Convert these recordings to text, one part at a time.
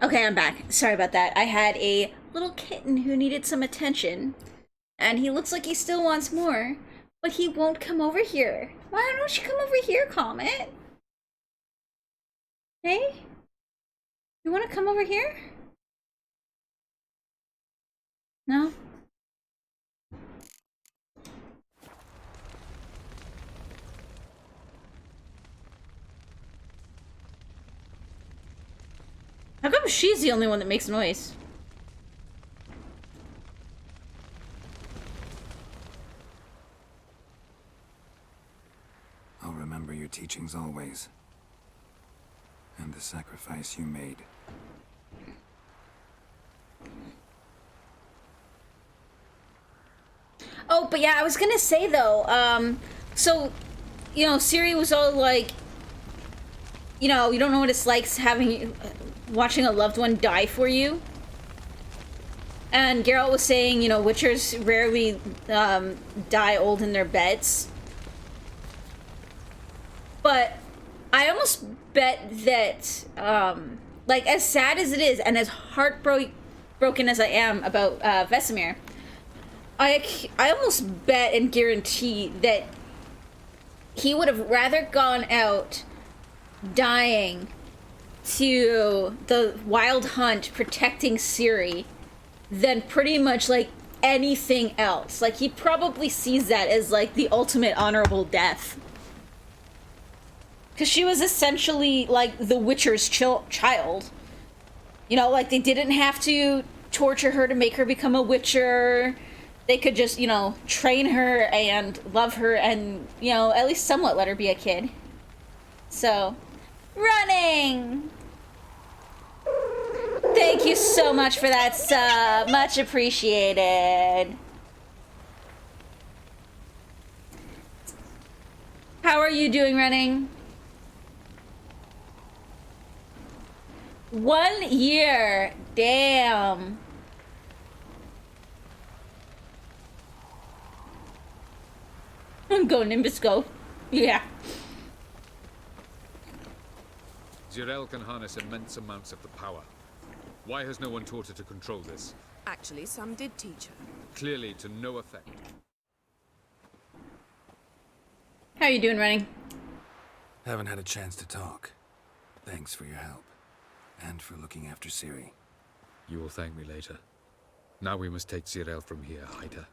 Okay, I'm back. Sorry about that. I had a little kitten who needed some attention, and he looks like he still wants more, but he won't come over here. Why don't you come over here, Comet? Hey? You want to come over here? No? How come she's the only one that makes noise? I'll remember your teachings always. And the sacrifice you made. Oh, but yeah, I was gonna say though, so, Siri was all like, you don't know what it's like watching a loved one die for you. And Geralt was saying, Witchers rarely die old in their beds. But I almost bet that, like, as sad as it is, and as heartbroken as I am about Vesemir, I almost bet and guarantee that he would have rather gone out dying to the Wild Hunt protecting Ciri than pretty much like anything else. Like, he probably sees that as like the ultimate honorable death. Because she was essentially like the Witcher's child. Like, they didn't have to torture her to make her become a Witcher. They could just, train her and love her and, at least somewhat let her be a kid. So, running! Thank you so much for that sub. Much appreciated. How are you doing, running? 1 year. Damn. Go, Nimbus, go. Yeah. Zirael can harness immense amounts of the power. Why has no one taught her to control this? Actually, some did teach her. Clearly to no effect. How are you doing, running? Haven't had a chance to talk. Thanks for your help. And for looking after Ciri. You will thank me later. Now we must take Zirael from here, hide her,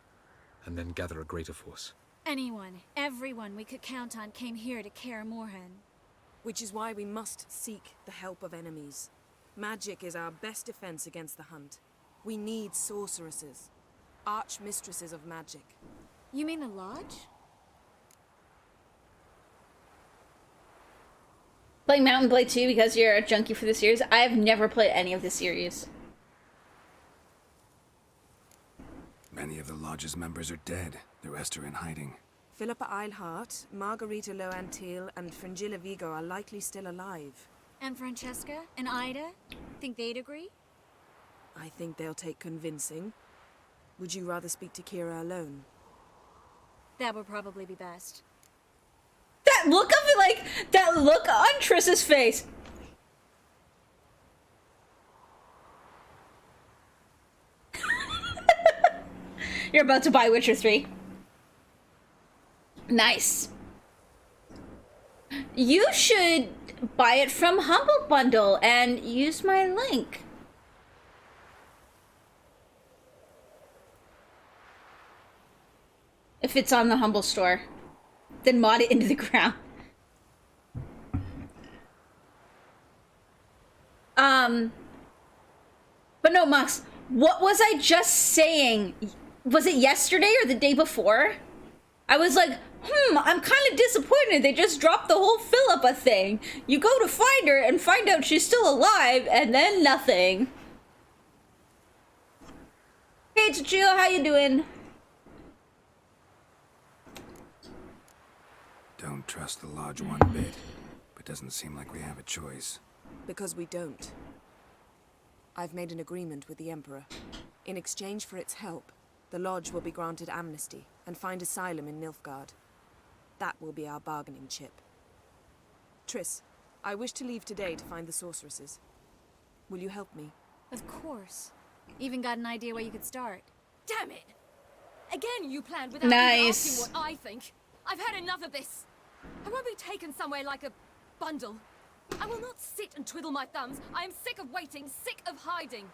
and then gather a greater force. Anyone, everyone we could count on came here to Kaer Morhen. Which is why we must seek the help of enemies. Magic is our best defense against the Hunt. We need sorceresses. Archmistresses of magic. You mean the Lodge? Playing Mountain Blade 2 because you're a junkie for the series? I've never played any of the series. Many of the Lodge's members are dead. The rest are in hiding. Philippa Eilhart, Margarita Loantil, and Fringilla Vigo are likely still alive. And Francesca? And Ida? Think they'd agree? I think they'll take convincing. Would you rather speak to Kira alone? That would probably be best. That look of it, like, that look on Triss's face. You're about to buy Witcher 3. Nice. You should buy it from Humble Bundle and use my link. If it's on the Humble store, then mod it into the ground. But no, Max, what was I just saying? Was it yesterday or the day before? I was like, I'm kind of disappointed they just dropped the whole Philippa thing. You go to find her and find out she's still alive, and then nothing. Hey, Chichio, how you doing? Don't trust the Lodge one bit. But doesn't seem like we have a choice. Because we don't. I've made an agreement with the Emperor. In exchange for its help, the Lodge will be granted amnesty and find asylum in Nilfgaard. That will be our bargaining chip. Triss, I wish to leave today to find the sorceresses. Will you help me? Of course. Even got an idea where you could start. Damn it! Again, you planned without Nice. even asking what I think. I've had enough of this. I won't be taken somewhere like a bundle. I will not sit and twiddle my thumbs. I am sick of waiting, sick of hiding.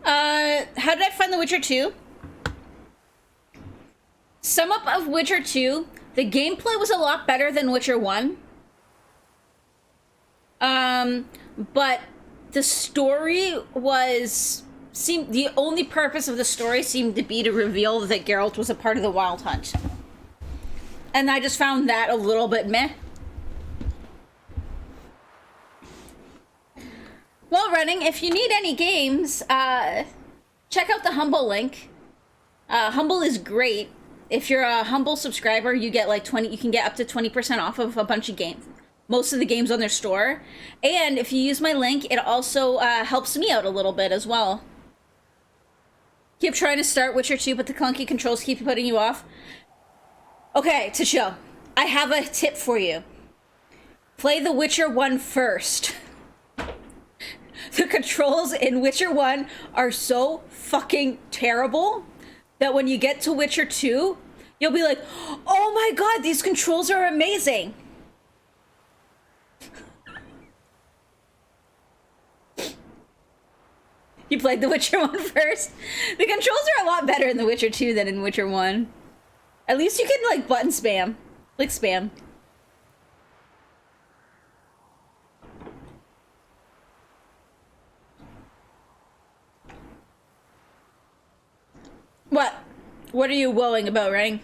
How did I find The Witcher 2? Sum up of Witcher 2, the gameplay was a lot better than Witcher 1. But the story seemed the only purpose of the story seemed to be to reveal that Geralt was a part of the Wild Hunt. And I just found that a little bit meh. While running, if you need any games, check out the Humble link. Humble is great. If you're a Humble subscriber, you get like you can get up to 20% off of a bunch of games. Most of the games on their store. And if you use my link, it also helps me out a little bit as well. Keep trying to start Witcher 2, but the clunky controls keep putting you off. Okay, to chill. I have a tip for you. Play The Witcher 1 first. The controls in Witcher 1 are so fucking terrible that when you get to Witcher 2, you'll be like, oh my god, these controls are amazing. You played The Witcher 1 first? The controls are a lot better in The Witcher 2 than in Witcher 1. At least you can, like, button spam. Like, spam. What? What are you wooing about, Rang?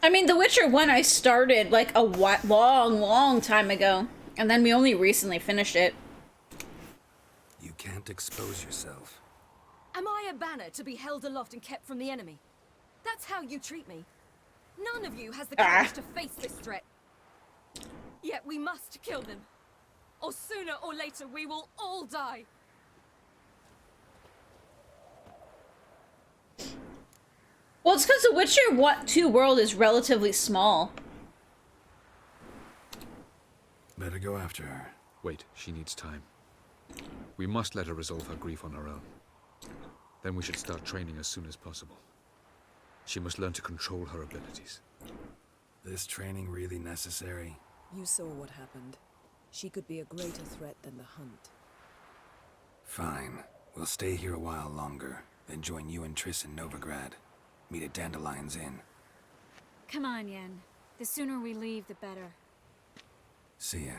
I mean, The Witcher 1 I started, like, a long time ago. And then we only recently finished it. You can't expose yourself. Am I a banner to be held aloft and kept from the enemy? That's how you treat me. None of you has the courage to face this threat. Yet we must kill them. Or sooner or later we will all die. Well, it's because The Witcher 2 world is relatively small. Better go after her. Wait, she needs time. We must let her resolve her grief on her own. Then we should start training as soon as possible. She must learn to control her abilities. This training really necessary? You saw what happened. She could be a greater threat than the Hunt. Fine. We'll stay here a while longer, then join you and Triss in Novigrad. Meet at Dandelion's Inn. Come on, Yen. The sooner we leave, the better. See ya.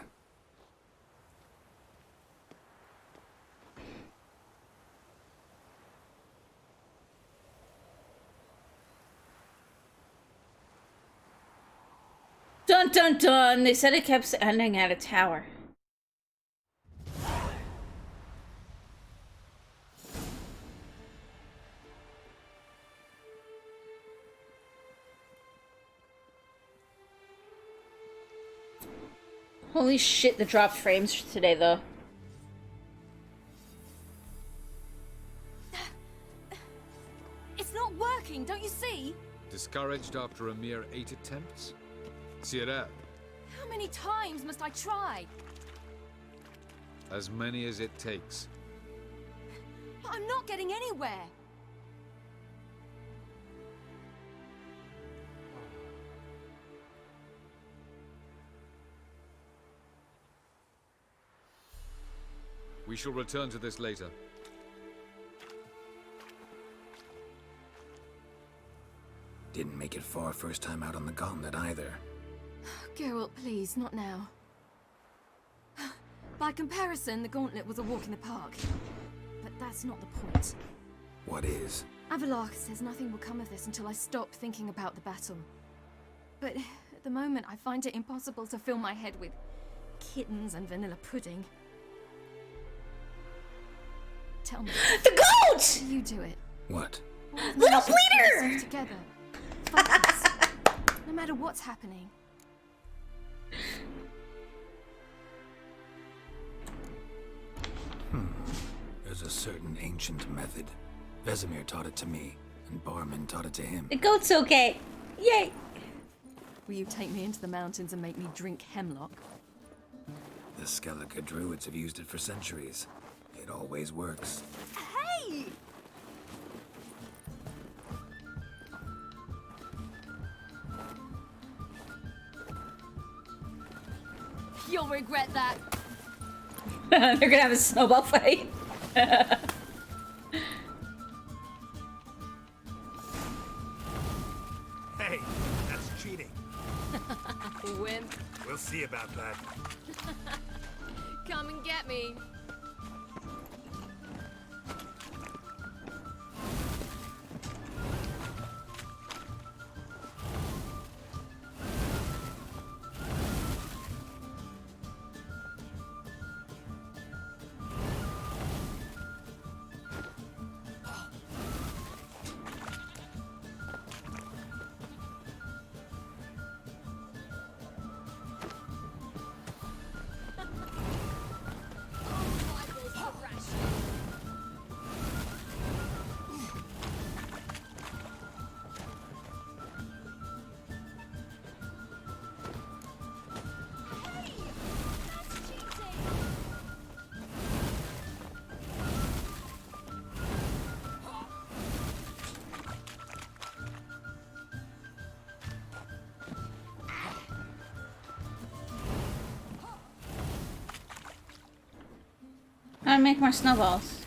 Dun dun dun! They said it kept ending at a tower. Holy shit, the dropped frames today, though. It's not working, don't you see? Discouraged after a mere 8 attempts? Cyril, How many times must I try? as many as it takes. But I'm not getting anywhere. We shall return to this later. Didn't make it far first time out on the gauntlet either. Geralt, please, not now. By comparison, the gauntlet was a walk in the park. But that's not the point. What is? Avallac'h says nothing will come of this until I stop thinking about the battle. But at the moment, I find it impossible to fill my head with kittens and vanilla pudding. Tell me, The goat! you do it. What? Little Keep yourself bleeder! together. Focus. No matter what's happening. There's a certain ancient method. Vesemir taught it to me. and Barman taught it to him. The goat's okay. Yay. Will you take me into the mountains and make me drink hemlock? The Skellige druids have used it for centuries. It always works. Hey! You'll regret that. They're gonna have a snowball fight. Hey, that's cheating. Wimp, We'll see about that. come and get me. I'll make more snowballs.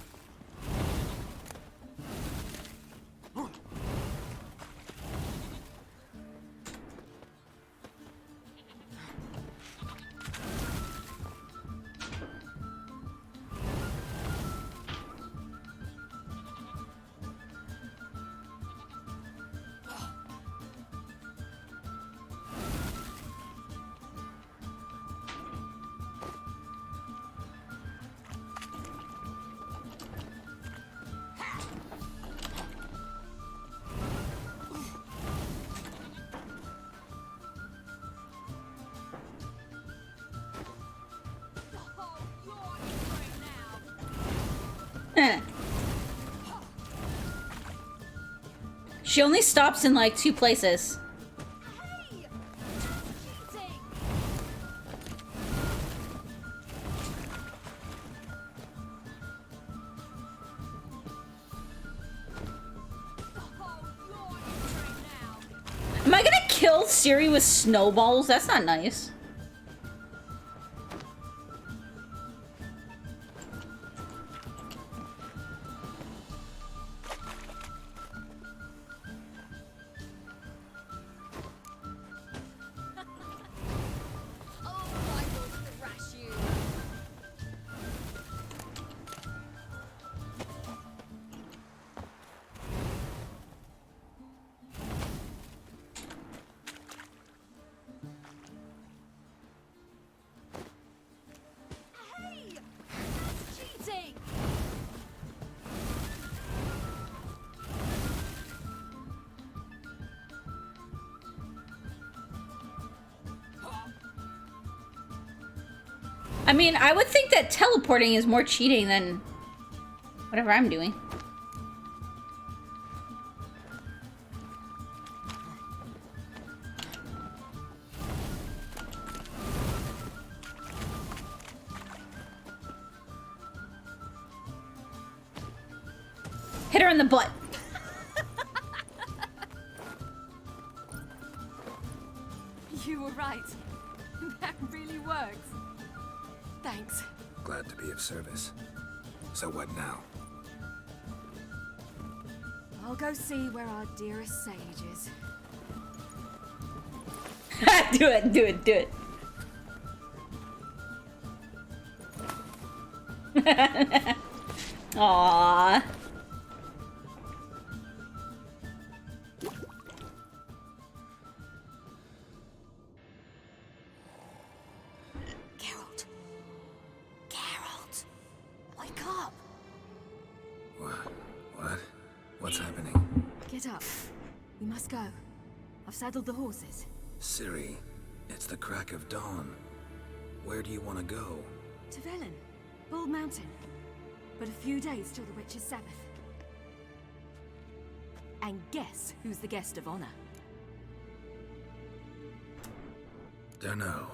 She only stops in like 2 places. Am I gonna kill Ciri with snowballs? That's not nice. I mean, I would think that teleporting is more cheating than whatever I'm doing. Hit her in the butt. You were right. That really works. Thanks. Glad to be of service. So what now? I'll go see where our dearest sage is. Do it, do it, do it. Aww. Geralt. Geralt. Wake up. What? What's happening? Get up. We must go. I've saddled the horses. Ciri, it's the crack of dawn. Where do you want to go? To Velen. Bald Mountain. But a few days till the Witch's Sabbath. And guess who's the guest of honor? Dunno.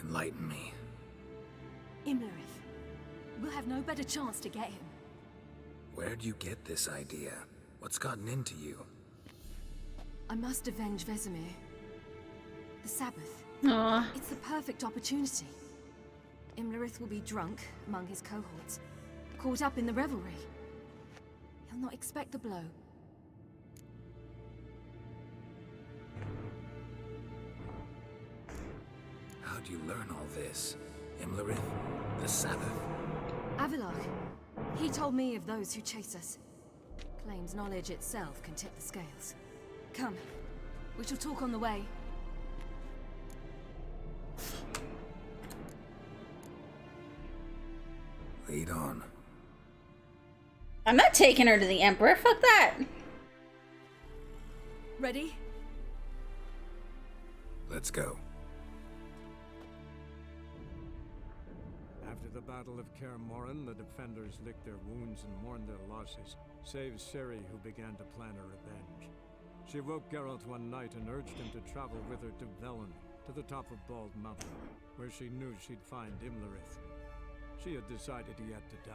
Enlighten me. Imlerith. We'll have no better chance to get him. Where'd you get this idea? What's gotten into you? I must avenge Vesemir. The Sabbath. Aw. It's the perfect opportunity. Imlerith will be drunk among his cohorts, caught up in the revelry. He'll not expect the blow. How'd you learn all this? Imlerith? The Sabbath? Avalok. He told me of those who chase us. Claims knowledge itself can tip the scales. Come. We shall talk on the way. Lead on. I'm not taking her to the Emperor. Fuck that. Ready? Let's go. After the Battle of Kaer Morhen, the defenders licked their wounds and mourned their losses, save Ciri, who began to plan a revenge. She woke Geralt one night and urged him to travel with her to Velen, to the top of Bald Mountain, where she knew she'd find Imlerith. She had decided he had to die.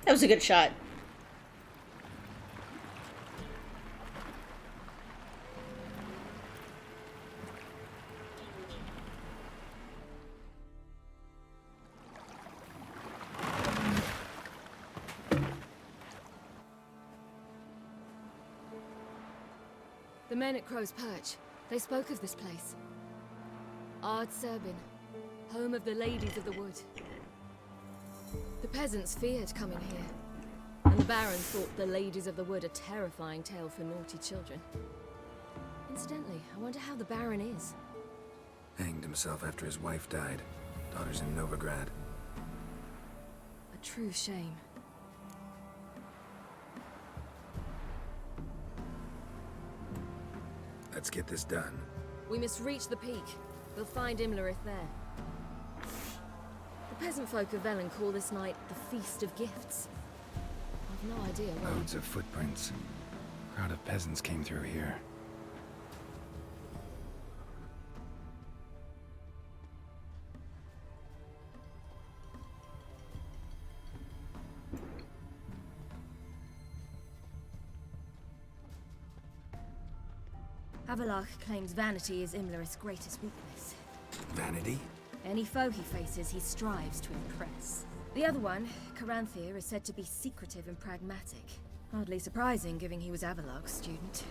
That was a good shot. The men at Crow's Perch, they spoke of this place. Ard Serbin, home of the Ladies of the Wood. The peasants feared coming here, and the Baron thought the Ladies of the Wood a terrifying tale for naughty children. Incidentally, I wonder how the Baron is. Hanged himself after his wife died. Daughter's in Novigrad. A true shame. Let's get this done. We must reach the peak. We'll find Imlerith there. The peasant folk of Velen call this night the Feast of Gifts. I've no idea why. Loads of footprints. Crowd of peasants came through here. Avalok claims vanity is Imlerith's greatest weakness. Vanity? Any foe he faces, he strives to impress. The other one, Caranthir, is said to be secretive and pragmatic. Hardly surprising, given he was Avalok's student.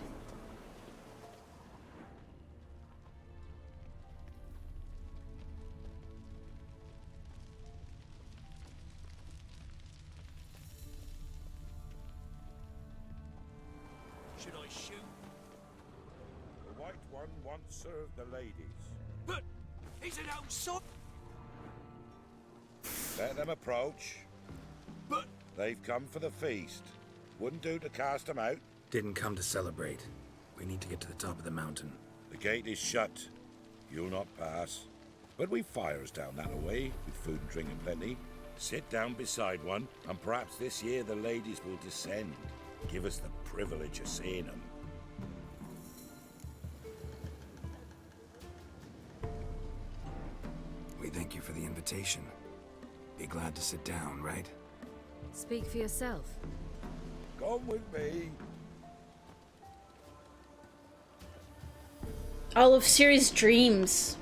Should I shoot? The White One once served the ladies. But he's an outside. Let them approach. But they've come for the feast. Wouldn't do to cast them out. Didn't come to celebrate. We need to get to the top of the mountain. The gate is shut. You'll not pass. But we've fires down that way, with food and drink and plenty. Sit down beside one, and perhaps this year the ladies will descend. Give us the privilege of seeing them. We thank you for the invitation. Be glad to sit down, right? Speak for yourself. Come with me. All of Ciri's dreams.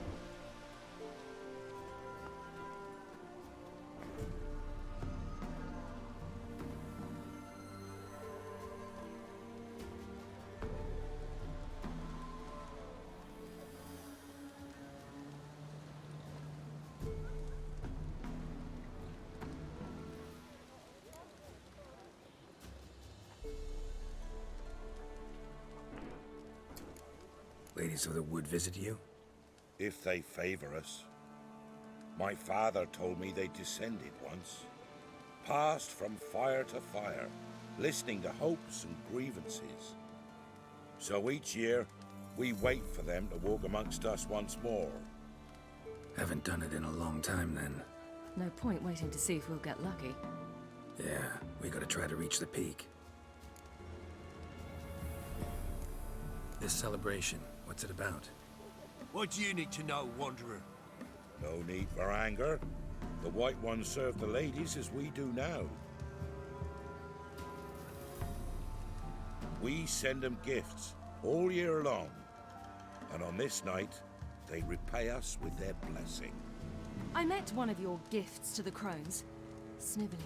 ladies of the wood visit you? If they favor us. My father told me they descended once, passed from fire to fire, listening to hopes and grievances. So each year, we wait for them to walk amongst us once more. Haven't done it in a long time then. No point waiting to see if we'll get lucky. Yeah, we gotta try to reach the peak. This celebration, what's it about? What do you need to know, Wanderer? No need for anger. The White Ones serve the ladies as we do now. We send them gifts all year long, and on this night, they repay us with their blessing. I met one of your gifts to the crones. Sniveling,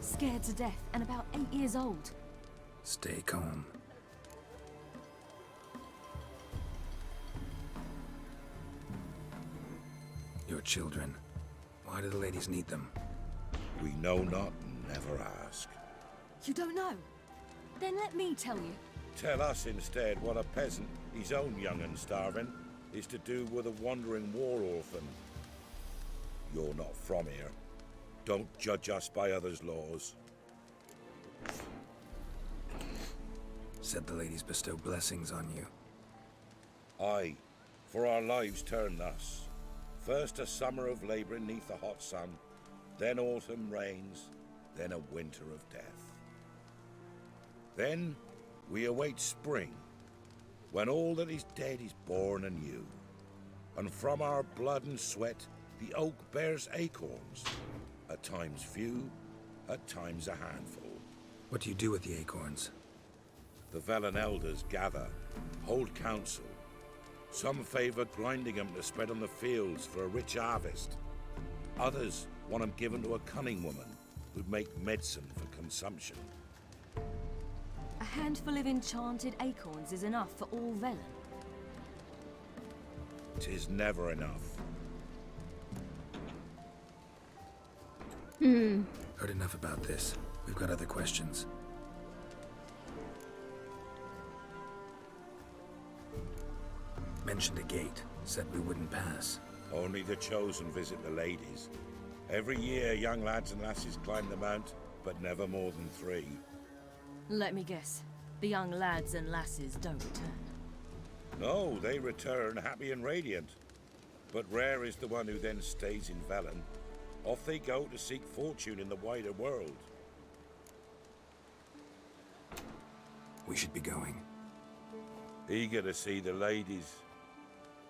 scared to death, and about 8 years old. Stay calm. Your children. Why do the ladies need them? We know not and never ask. You don't know? Then let me tell you. Tell us instead what a peasant, his own young and starving, is to do with a wandering war orphan. You're not from here. Don't judge us by others' laws. Said the ladies bestow blessings on you. Aye, for our lives turn thus. First a summer of labouring neath the hot sun, then autumn rains, then a winter of death. Then we await spring, when all that is dead is born anew. And from our blood and sweat the oak bears acorns, at times few, at times a handful. What do you do with the acorns? The Velen elders gather, hold council. Some favour grinding them to spread on the fields for a rich harvest. Others want them given to a cunning woman who'd make medicine for consumption. A handful of enchanted acorns is enough for all Velen. 'Tis never enough. Heard enough about this. We've got other questions. Mentioned a gate. Said we wouldn't pass. Only the chosen visit the ladies. Every year young lads and lasses climb the mount, but never more than 3. Let me guess. The young lads and lasses don't return. No, they return happy and radiant. But rare is the one who then stays in Velen. Off they go to seek fortune in the wider world. We should be going. Eager to see the ladies.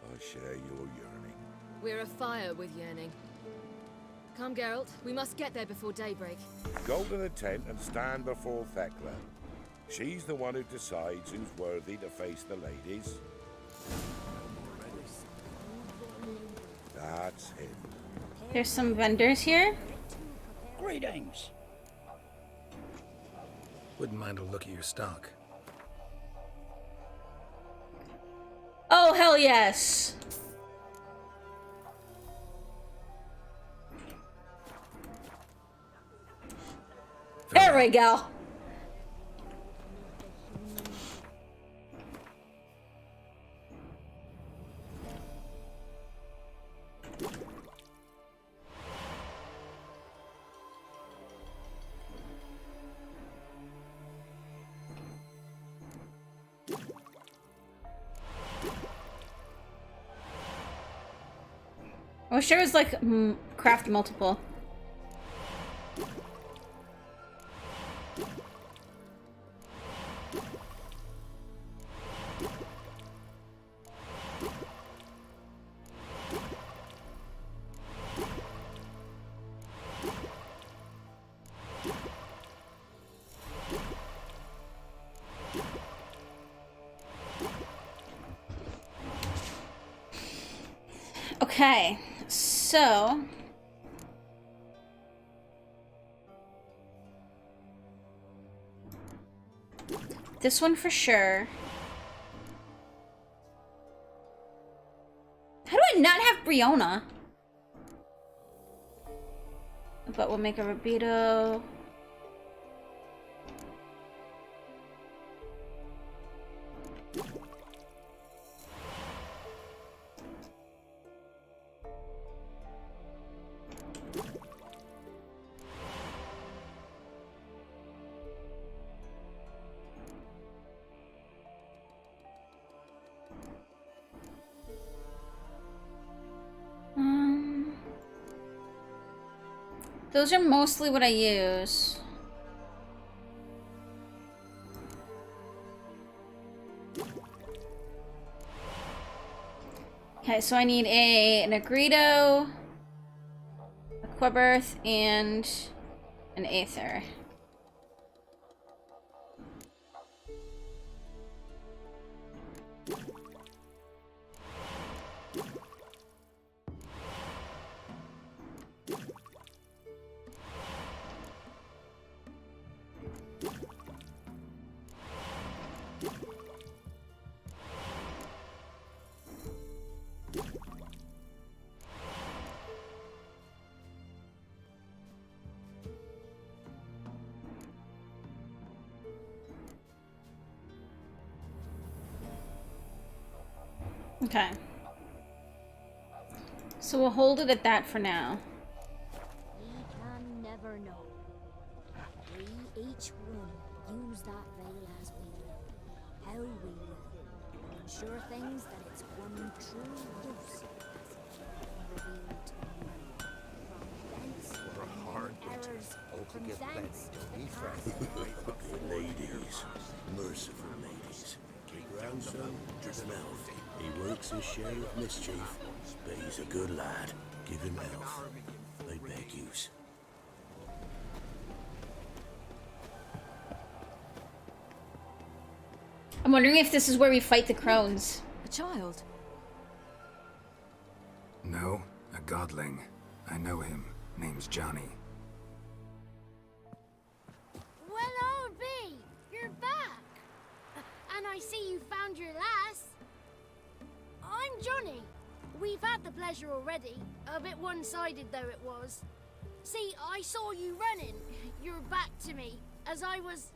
I share your yearning. We're afire with yearning. Come, Geralt. We must get there before daybreak. Go to the tent and stand before Thekla. She's the one who decides who's worthy to face the ladies. That's him. There's some vendors here. Greetings. Wouldn't mind a look at your stock. Oh, hell yes. There we go. I wish there was like craft multiple. Okay, so this one for sure. How do I not have Briona? But we'll make a Rabito. Those are mostly what I use. Okay, so I need an Negrito, a Quibirth, and an Aether. Okay. So we'll hold it at that for now. We can never know. We each one use that veil as we will, how we will, ensure things that its one true use has been revealed to you. From thence, errors, from thence, The ladies, merciful ladies. Grandson is an elf. He works his share of mischief, but he's a good lad. Give him elf. They beg yous. I'm wondering if this is where we fight the crones. A child? No, a godling. I know him. Name's Johnny. Well, old B, you're back. And I see you found your lass. I'm Johnny. We've had the pleasure already. A bit one-sided though it was. See, I saw you running. Your back to me. As I was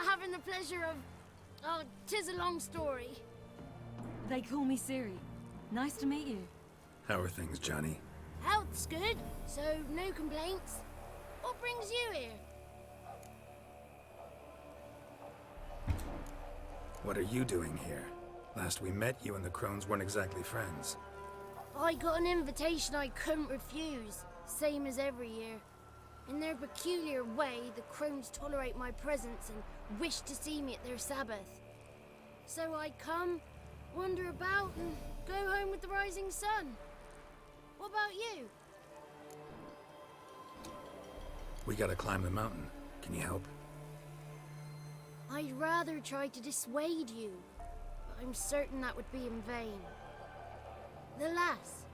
having the pleasure of... Oh, 'tis a long story. They call me Ciri. Nice to meet you. How are things, Johnny? Health's good, so no complaints. What brings you here? What are you doing here? Last we met, you and the crones weren't exactly friends. I got an invitation I couldn't refuse, same as every year. In their peculiar way, the crones tolerate my presence and wish to see me at their Sabbath. So I come, wander about, and go home with the rising sun. What about you? We gotta climb the mountain. Can you help? I'd rather try to dissuade you, but I'm certain that would be in vain. The lass,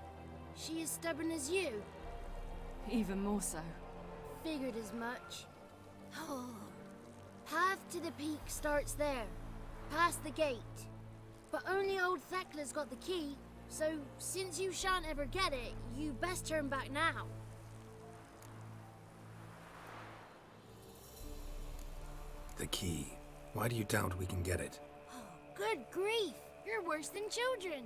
she as stubborn as you. Even more so. Figured as much. Oh. Path to the peak starts there, past the gate. But only old Thekla's got the key, so since you shan't ever get it, you best turn back now. The key. Why do you doubt we can get it? Good grief! You're worse than children!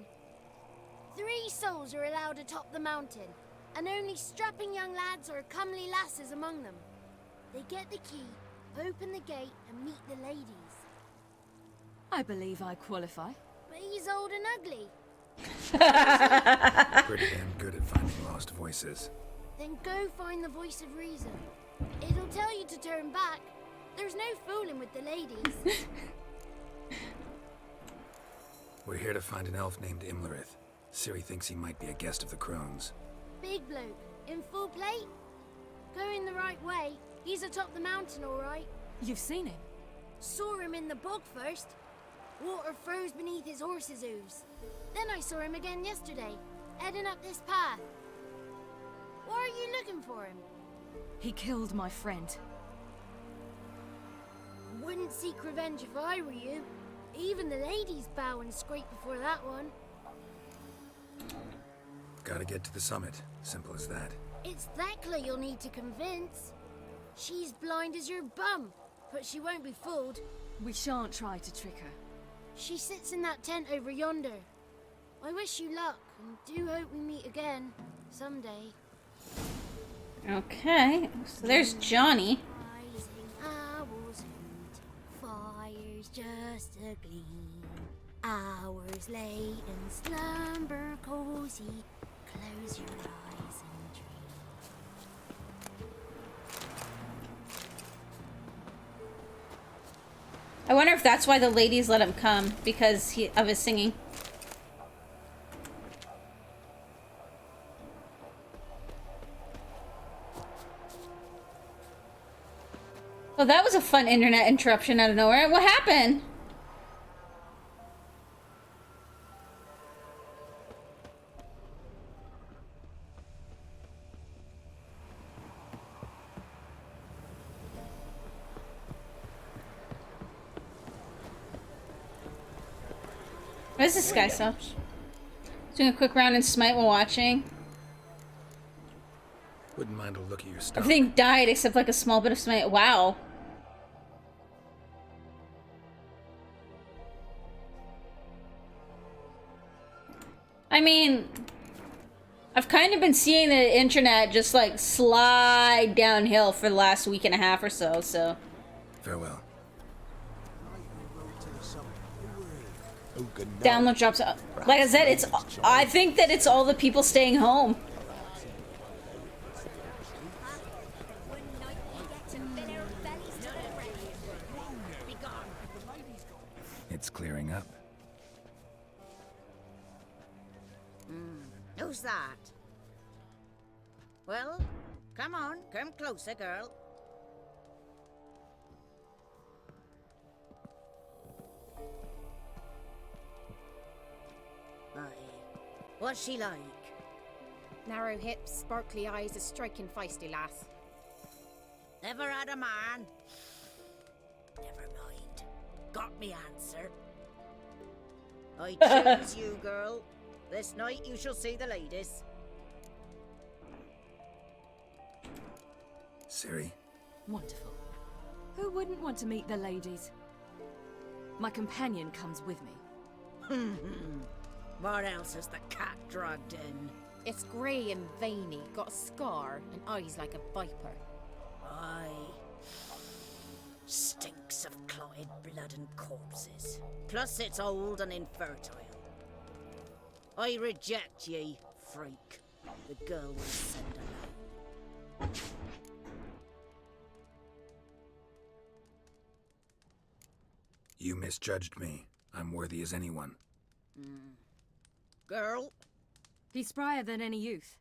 3 souls are allowed atop the mountain, and only strapping young lads or comely lasses among them. They get the key, open the gate, and meet the ladies. I believe I qualify. But he's old and ugly. Pretty damn good at finding lost voices. Then go find the voice of reason. It'll tell you to turn back. There's no fooling with the ladies. We're here to find an elf named Imlerith. Ciri thinks he might be a guest of the crones. Big bloke, in full plate? Going the right way. He's atop the mountain, all right. You've seen him? Saw him in the bog first. Water froze beneath his horse's hooves. Then I saw him again yesterday, heading up this path. Why are you looking for him? He killed my friend. Wouldn't seek revenge if I were you. Even the ladies bow and scrape before that one. Gotta get to the summit. Simple as that. It's Thekla you'll need to convince. She's blind as your bum, but she won't be fooled. We shan't try to trick her. She sits in that tent over yonder. I wish you luck, and do hope we meet again, someday. Okay, so there's Johnny. Rising owls hoot, fires just a gleam. Hours late in slumber cozy, close your eyes and dream. I wonder if that's why the ladies let him come, because of his singing. Well, that was a fun internet interruption out of nowhere. What happened? What is this guy so? Doing a quick round in Smite while watching. Wouldn't mind a look at your stuff. Everything died except like a small bit of Smite. Wow. I mean, I've kind of been seeing the internet just like slide downhill for the last week and a half or so, so. Farewell. Download drops. Like I said, it's. I think that it's all the people staying home. It's clearing up. Who's that? Well, come on, come closer, girl. Aye. What's she like? Narrow hips, sparkly eyes, a striking feisty lass. Never had a man. Never mind. Got me answer. I choose you, girl. This night you shall see the ladies. Ciri. Wonderful. Who wouldn't want to meet the ladies? My companion comes with me. What else is the cat dragged in? It's grey and veiny, got a scar, and eyes like a viper. Aye. Stinks of clotted blood and corpses. Plus it's old and infertile. I reject ye, freak. The girl will send alone. You misjudged me. I'm worthy as anyone. Girl? He's sprier than any youth.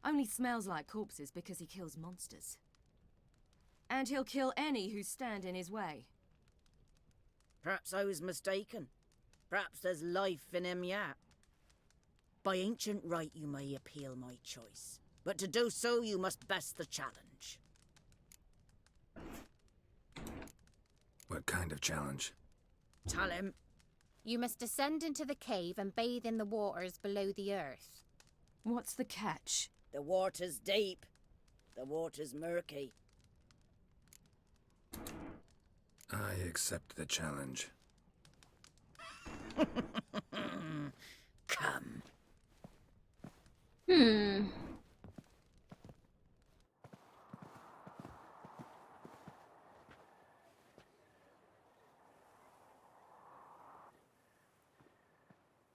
Only smells like corpses because he kills monsters. And he'll kill any who stand in his way. Perhaps I was mistaken. Perhaps there's life in him yet. By ancient right you may appeal my choice, but to do so you must best the challenge. What kind of challenge? Tell him. You must descend into the cave and bathe in the waters below the earth. What's the catch? The water's deep. The water's murky. I accept the challenge. Come.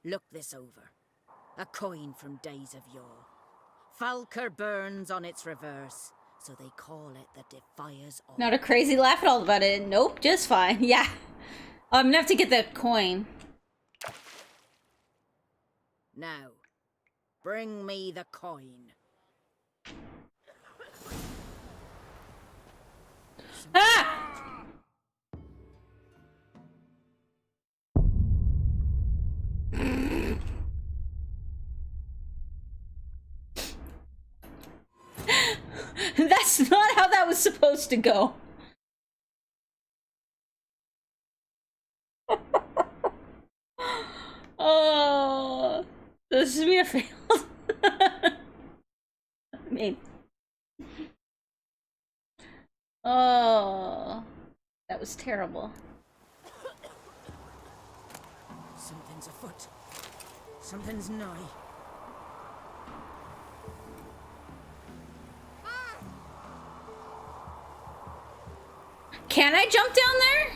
Look this over. A coin from days of yore. Falker burns on its reverse, so they call it the Defiers All. Not a crazy laugh at all about it. Nope, just fine. Yeah. I'm gonna have to get the coin. Now, bring me the coin. Ah! That's not how that was supposed to go. Oh, this is me a fail. I mean, oh, that was terrible. Something's afoot. Something's nigh. Can I jump down there?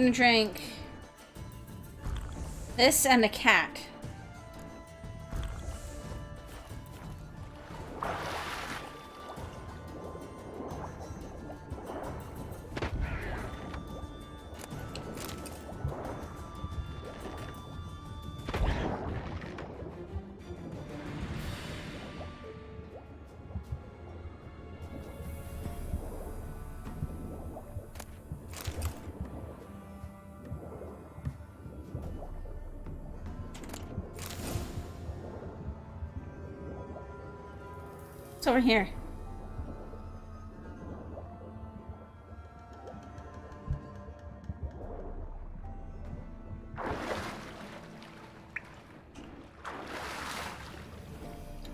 gonna drink this and a cat. It's over here.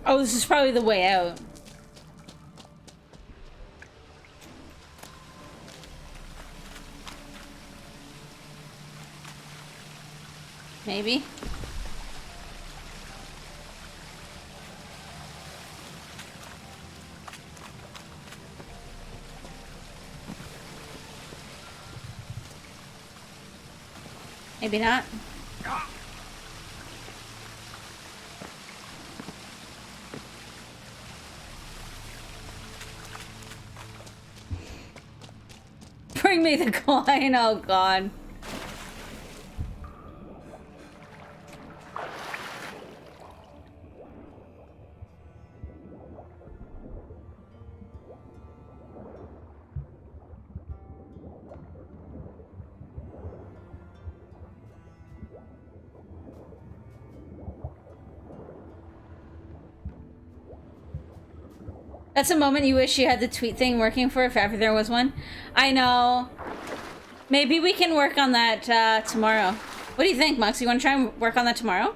Oh, this is probably the way out. Maybe. Maybe not. Bring me the coin, oh god. That's a moment you wish you had the tweet thing working for if ever there was one. I know. Maybe we can work on that tomorrow. What do you think, Mux? You want to try and work on that tomorrow?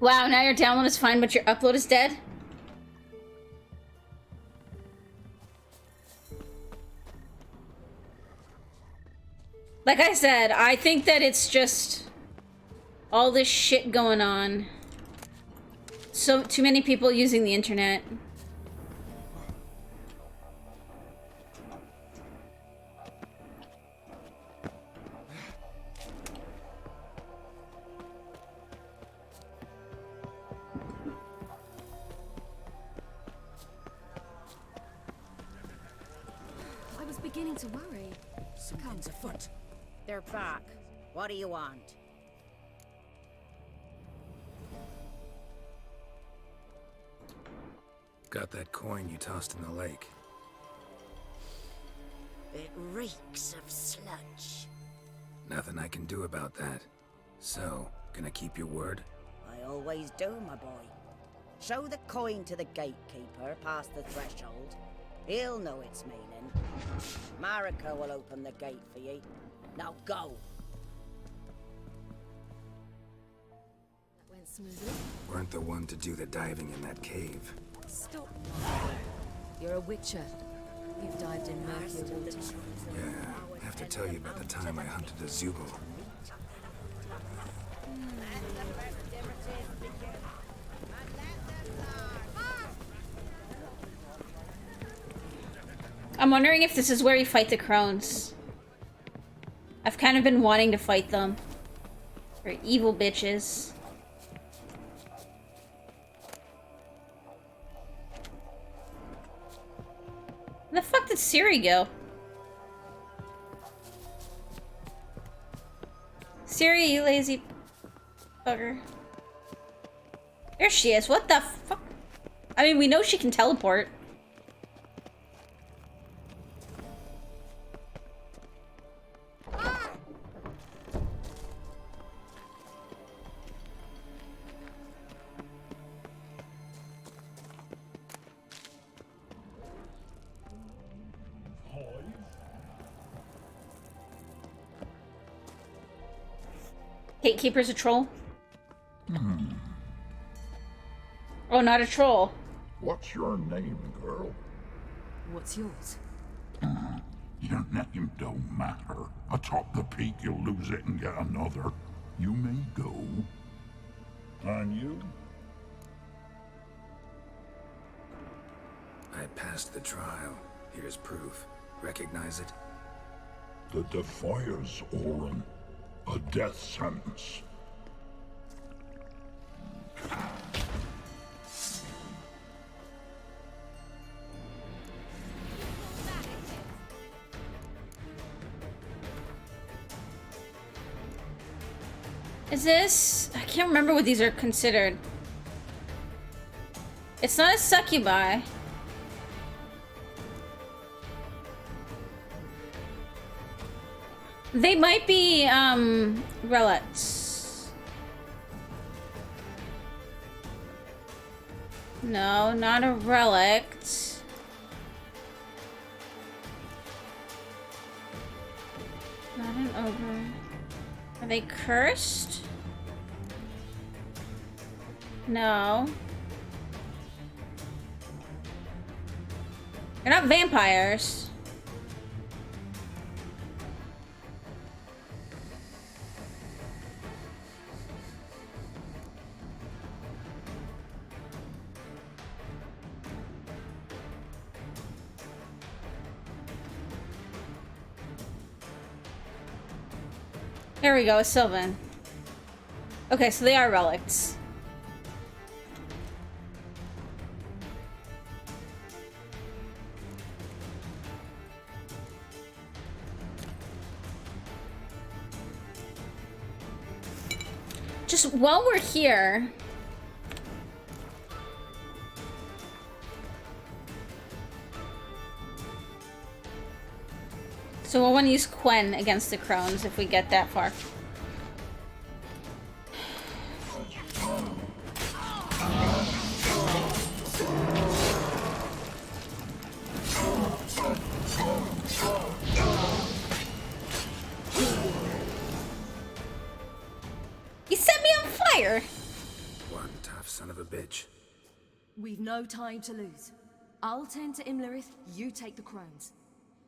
Wow, now your download is fine, but your upload is dead? Like I said, I think that it's just all this shit going on. So, too many people using the internet. I was beginning to worry. Something's afoot. They're back. What do you want? Got that coin you tossed in the lake. It reeks of sludge. Nothing I can do about that. So, gonna keep your word? I always do, my boy. Show the coin to the gatekeeper past the threshold. He'll know its meaning. Marika will open the gate for ye. Now go. That went smoothly. Weren't the one to do the diving in that cave. Stop. You're a witcher. You've dived in murkier water. Yeah, I have to tell you about the time I hunted a Zoogle. I'm wondering if this is where you fight the crones. I've kind of been wanting to fight them. They're evil bitches. Where the fuck did Ciri go? Siri, you lazy bugger. There she is. What the fuck? I mean, we know she can teleport. Gatekeeper's a troll? Oh, not a troll. What's your name, girl? What's yours? Your name don't matter. Atop the peak, you'll lose it and get another. You may go. And you? I passed the trial. Here's proof. Recognize it? The Defiers, Orin. A death sentence. Is this... I can't remember what these are considered. It's not a succubi. They might be, relics. No, not a relic. Not an ogre. Are they cursed? No. They're not vampires. There we go, a Sylvan. Okay, so they are relics. Just while we're here... So we'll want to use Quen against the crones if we get that far. He set me on fire! One tough son of a bitch. We've no time to lose. I'll tend to Imlerith, you take the crones.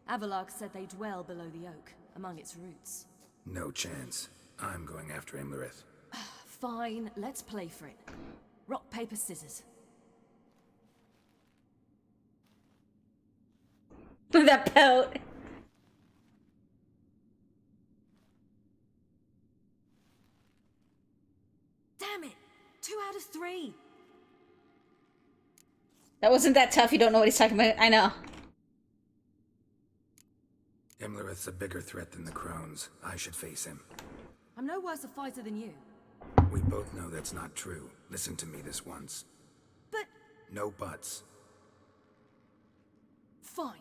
Avalok said they dwell below the oak, among its roots. No chance. I'm going after Imlerith. Fine, let's play for it. Rock, paper, scissors. That pout. Damn it! 2 out of 3. That wasn't that tough. You don't know what he's talking about. I know. Imlerith's a bigger threat than the crones. I should face him. I'm no worse a fighter than you. We both know that's not true. Listen to me this once. But... No buts. Fine.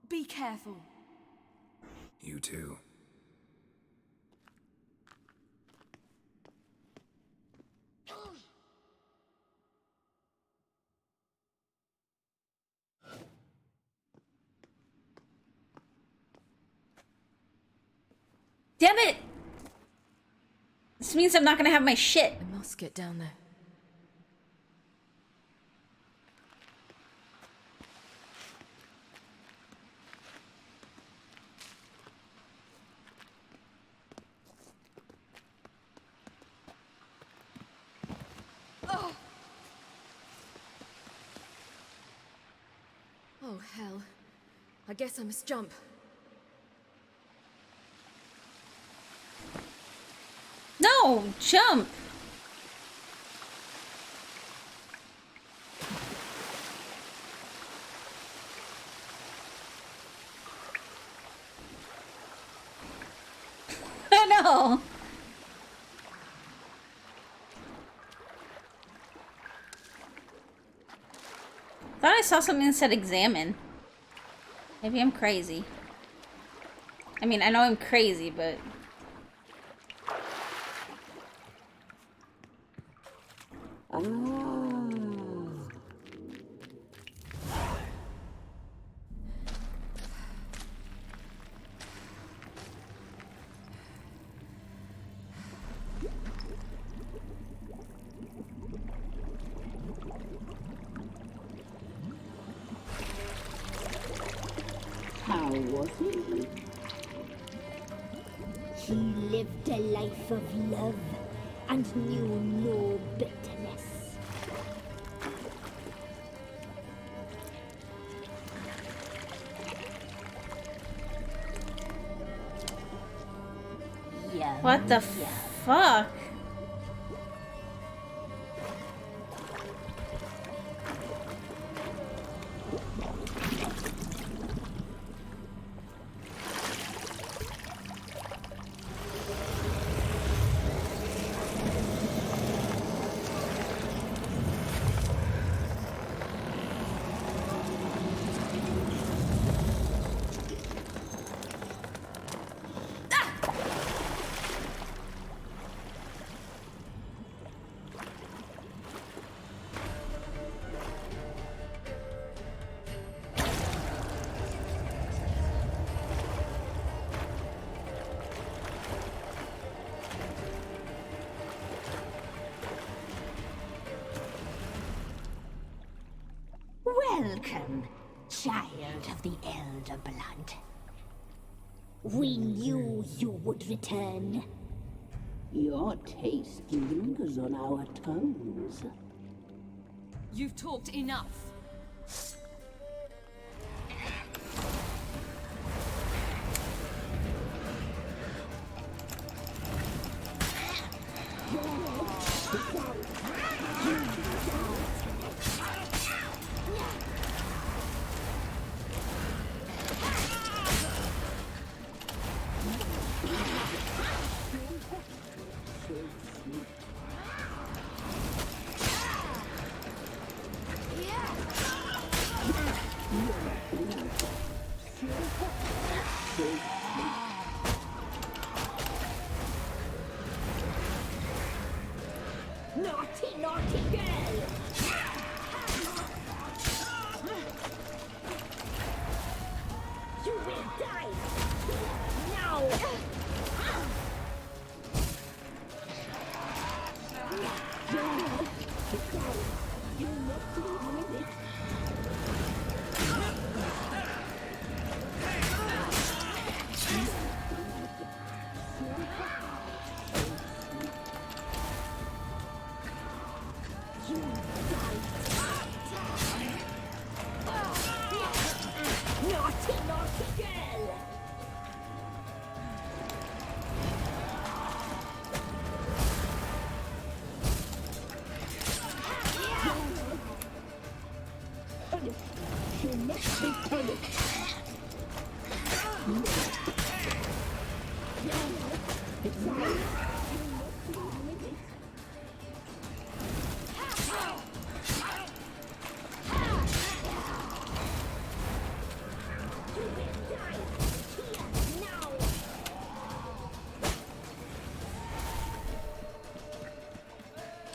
Be careful. You too. Damn it! This means I'm not gonna have my shit. I must get down there. Oh, hell. I guess I must jump. No! Jump! I know! Thought I saw something that said examine. Maybe I'm crazy. I mean, I know I'm crazy, but... How was he? He lived a life of love and knew no bitterness. What the fuck? Welcome, child of the Elder Blood. We knew you would return. Your taste lingers on our tongues. You've talked enough. Naughty, naughty girl! You will die! Now! You must leave it. Naughty, naughty girl! You must be punished.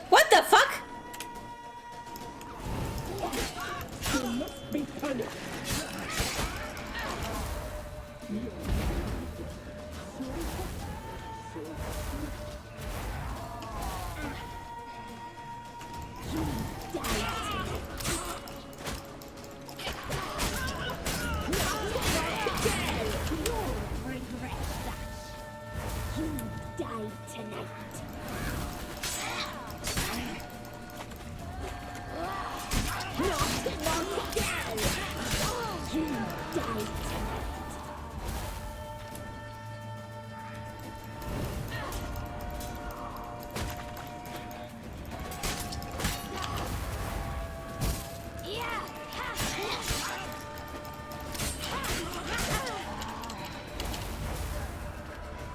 What the fuck? You must be punished. Die tonight. Naughty, naughty girl! You die tonight.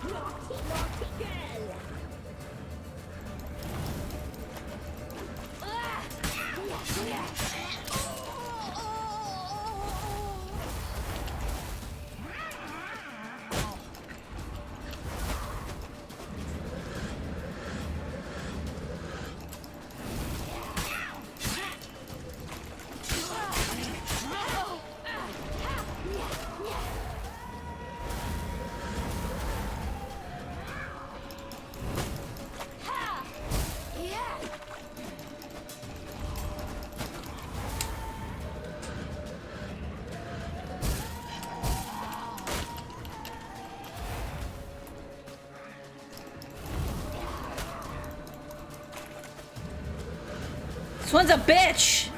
Naughty, naughty girl! one's a bitch!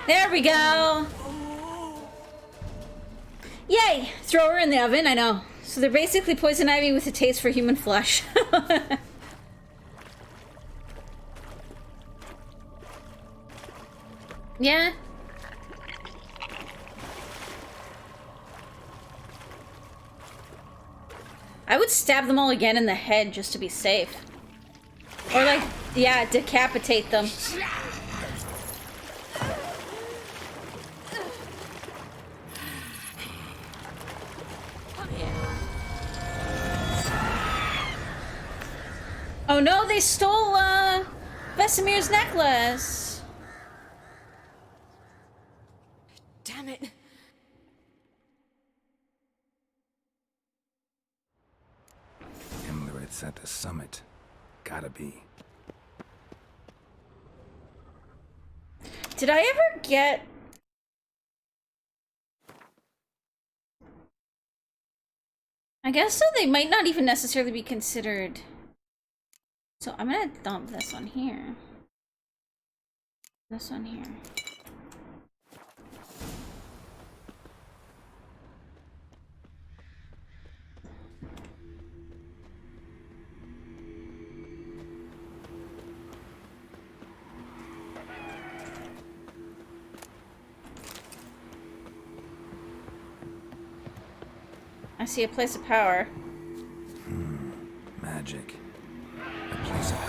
There we go! Yay! Throw her in the oven, I know. So they're basically poison ivy with a taste for human flesh. Yeah? I would stab them all again in the head just to be safe. Or like, yeah, decapitate them. Oh no, they stole, Vesemir's necklace! Damn it. Imlerit's at the summit. Gotta be. Did I ever get... I guess so they might not even necessarily be considered... So I'm gonna dump this on here. This on here. I see a place of power. Magic. A place of power.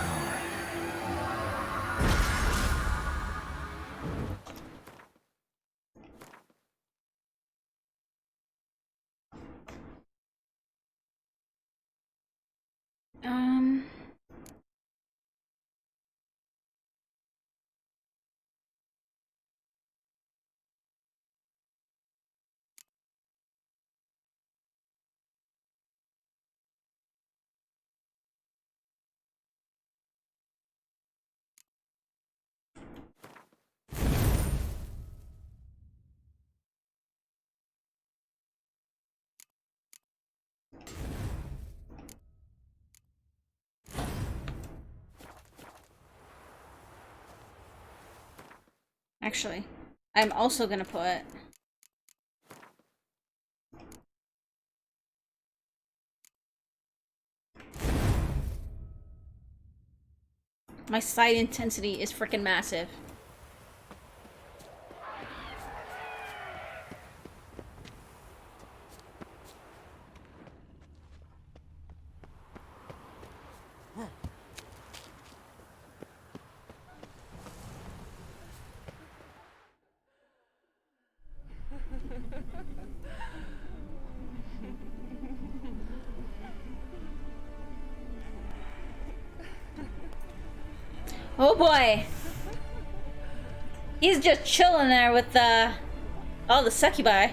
Actually, I'm also gonna put... My sight intensity is freaking massive. Oh boy! He's just chilling there with all the succubi.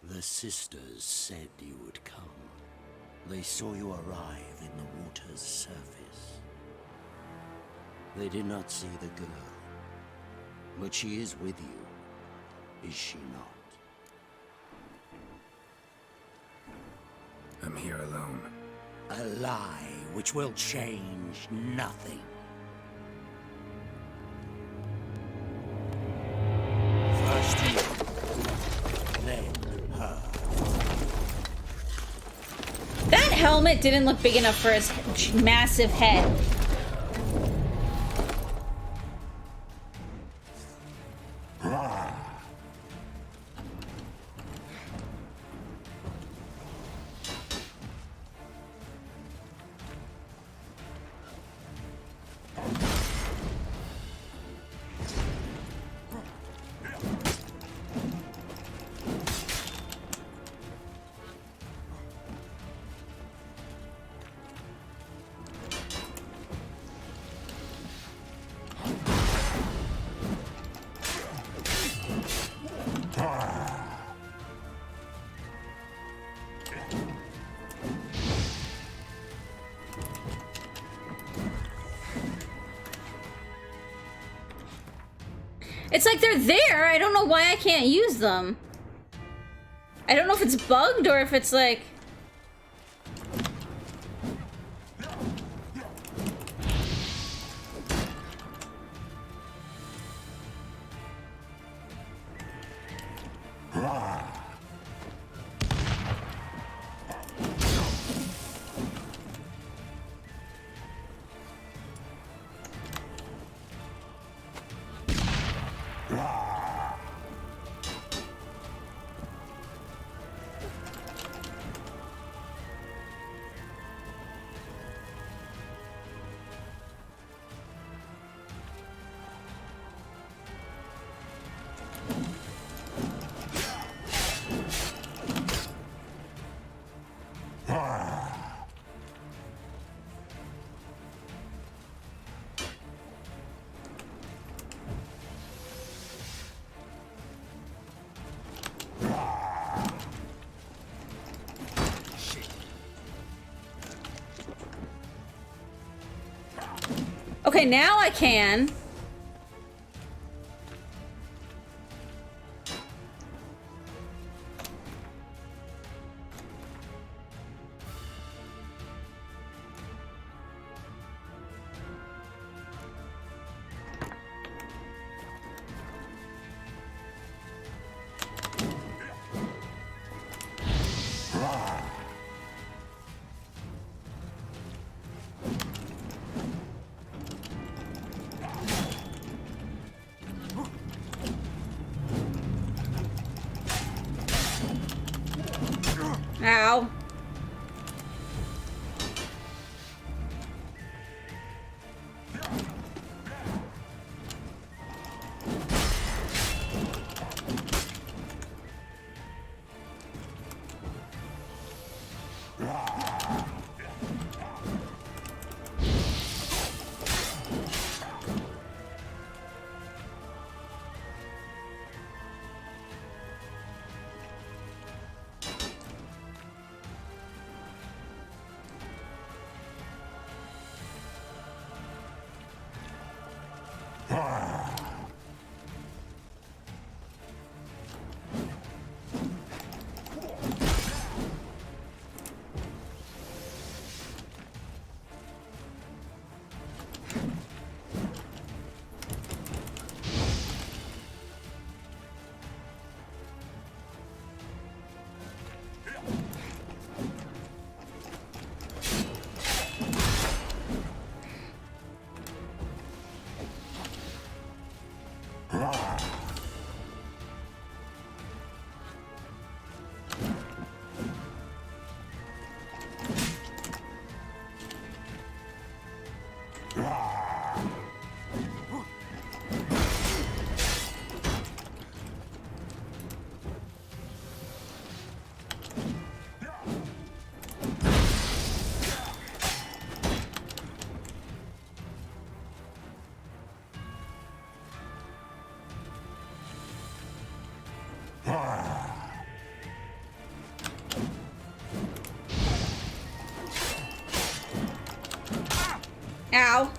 The sisters said you would come. They saw you arrive in the water's surface. They did not see the girl. But she is with you, is she not? him here alone. A lie which will change nothing. First you, then her. That helmet didn't look big enough for his massive head. It's like they're there. I don't know why I can't use them. I don't know if it's bugged or if it's like... Okay, now I can. Ow. Ow.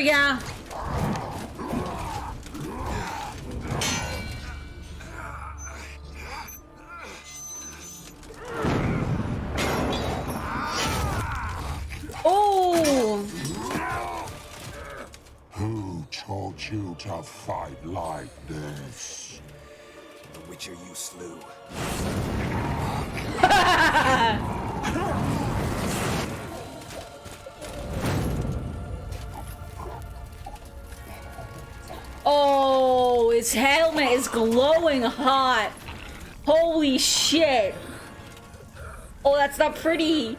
yeah. Oh! Who taught you to fight like this? The Witcher you slew. Oh, his helmet is glowing hot. Holy shit. Oh, that's not pretty.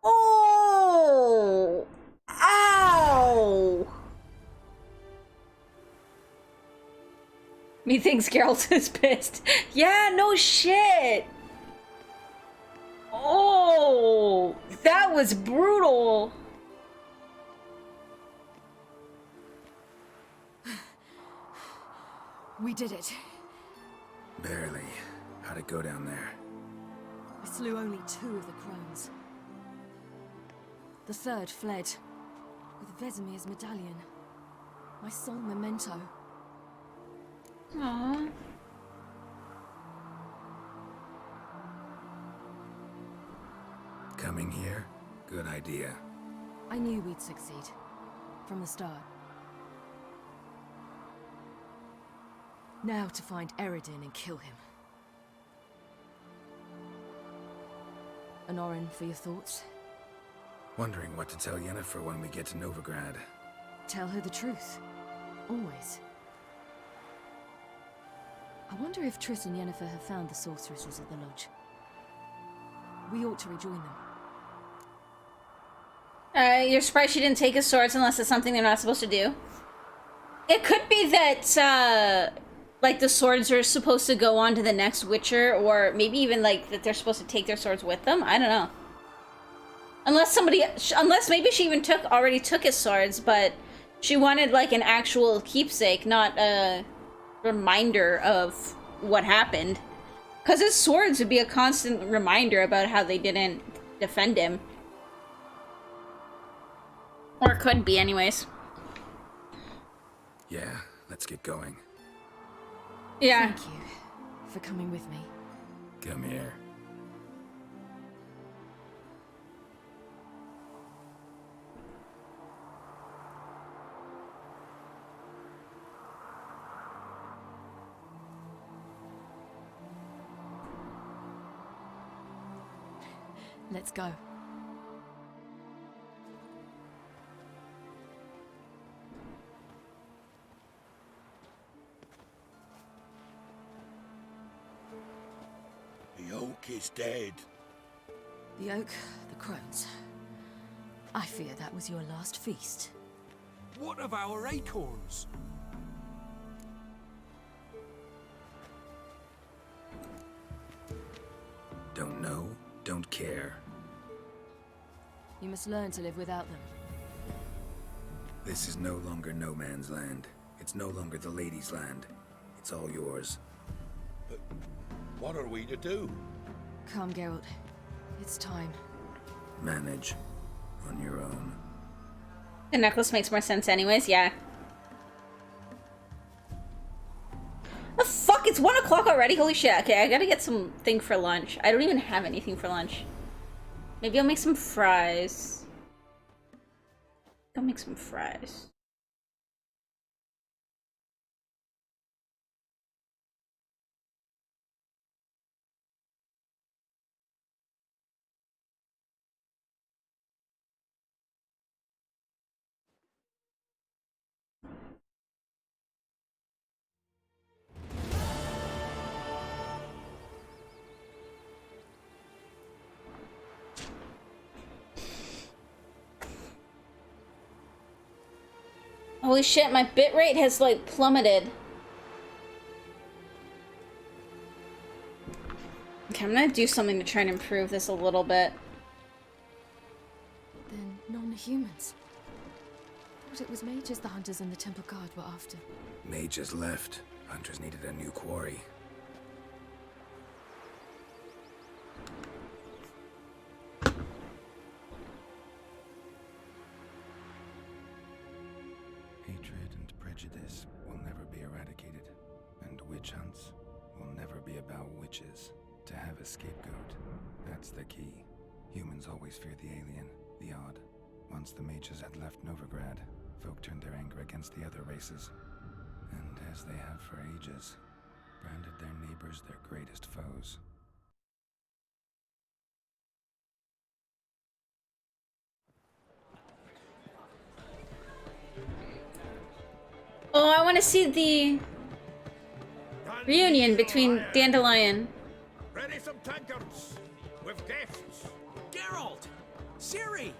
Oh! Ow! Methinks Geralt is pissed. Yeah, no shit! Oh! That was brutal! We did it. Barely. How'd it go down there? We slew only 2 of the crones. The third fled with Vesemir's medallion, my sole memento. Aww. Coming here? Good idea. I knew we'd succeed from the start. Now to find Eredin and kill him. Anorin, for your thoughts? Wondering what to tell Yennefer when we get to Novigrad. Tell her the truth. Always. I wonder if Triss and Yennefer have found the sorceresses at the lodge. We ought to rejoin them. You're surprised she didn't take his swords unless it's something they're not supposed to do? It could be that, like, the swords are supposed to go on to the next Witcher, or maybe even, like, that they're supposed to take their swords with them. I don't know. Unless maybe she even already took his swords, but she wanted, like, an actual keepsake, not a reminder of what happened. Because his swords would be a constant reminder about how they didn't defend him. Or could be, anyways. Yeah, let's get going. Yeah. Thank you for coming with me. Come here. Let's go. The oak is dead. The oak, the crones. I fear that was your last feast. What of our acorns? Don't know, don't care. You must learn to live without them. This is no longer no man's land. It's no longer the lady's land. It's all yours. But what are we to do? Come, Geralt. It's time. Manage on your own. The necklace makes more sense anyways, yeah. The fuck? It's 1 o'clock already? Holy shit. Okay, I gotta get something for lunch. I don't even have anything for lunch. Maybe I'll make some fries. I'll make some fries. Holy shit, my bitrate has, like, plummeted. Okay, I'm gonna do something to try and improve this a little bit. Then non-humans. Thought it was mages the hunters and the Temple Guard were after. Mages left. Hunters needed a new quarry. Hatred and prejudice will never be eradicated, and witch hunts will never be about witches. To have a scapegoat, that's the key. Humans always fear the alien, the odd. Once the mages had left Novigrad, folk turned their anger against the other races. And as they have for ages, branded their neighbors their greatest foes. Oh, I want to see the reunion between Dandelion. Ready some tankards with guests. Geralt! Ciri!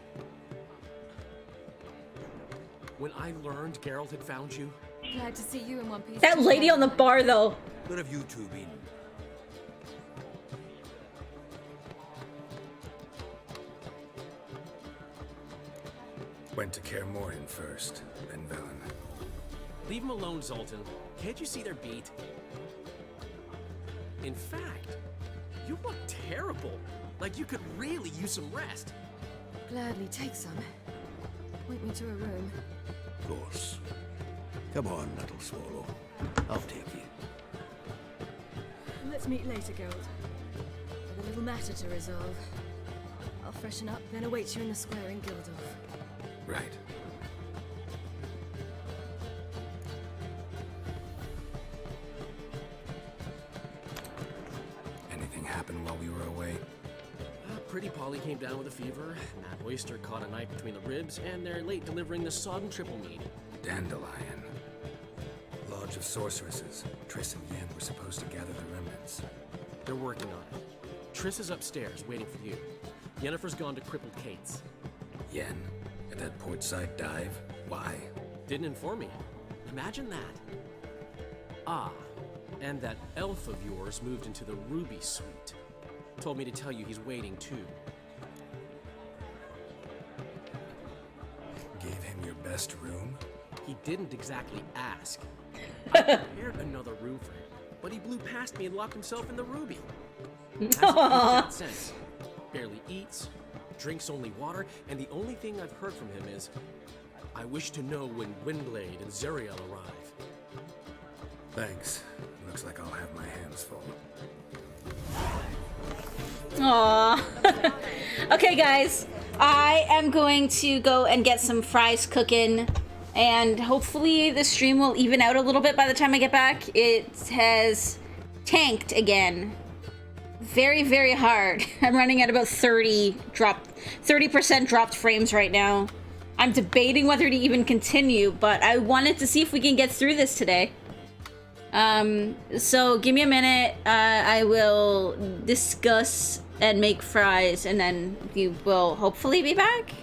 When I learned Geralt had found you... Glad to see you in one piece. That lady on the bar, though. Where have you two been? Went to Kaer Morhen first, then Velen. Leave them alone, Zoltan. Can't you see their beat? In fact, you look terrible. Like you could really use some rest. Gladly take some. Point me to a room. Of course. Come on, little swallow. I'll take you. Let's meet later, Geralt. With a little matter to resolve. I'll freshen up, then await you in the square in Gildorf. Right. Anything happened while we were away? Pretty Polly came down with a fever. Mad Oyster caught a knife between the ribs, and they're late delivering the sodden triple mead. Dandelion. Lodge of Sorceresses. Triss and Yen were supposed to gather the remnants. They're working on it. Triss is upstairs, waiting for you. Yennefer's gone to Crippled Kate's. Yen? At that portside dive? Why? Didn't inform me. Imagine that. Ah, and that elf of yours moved into the Ruby Suite. Told me to tell you he's waiting too. Gave him your best room? He didn't exactly ask. I prepared another room for him, but he blew past me and locked himself in the Ruby. Hasn't peeped out since. Barely eats, drinks only water, and the only thing I've heard from him is, I wish to know when Windblade and Zeriel arrive. Thanks. Looks like I'll have my hands full. Aww. Okay, guys. I am going to go and get some fries cooking. And hopefully the stream will even out a little bit by the time I get back. It has tanked again. Very, very hard. I'm running at about 30% dropped frames right now. I'm debating whether to even continue, but I wanted to see if we can get through this today. So give me a minute. I will discuss and make fries, and then we will hopefully be back.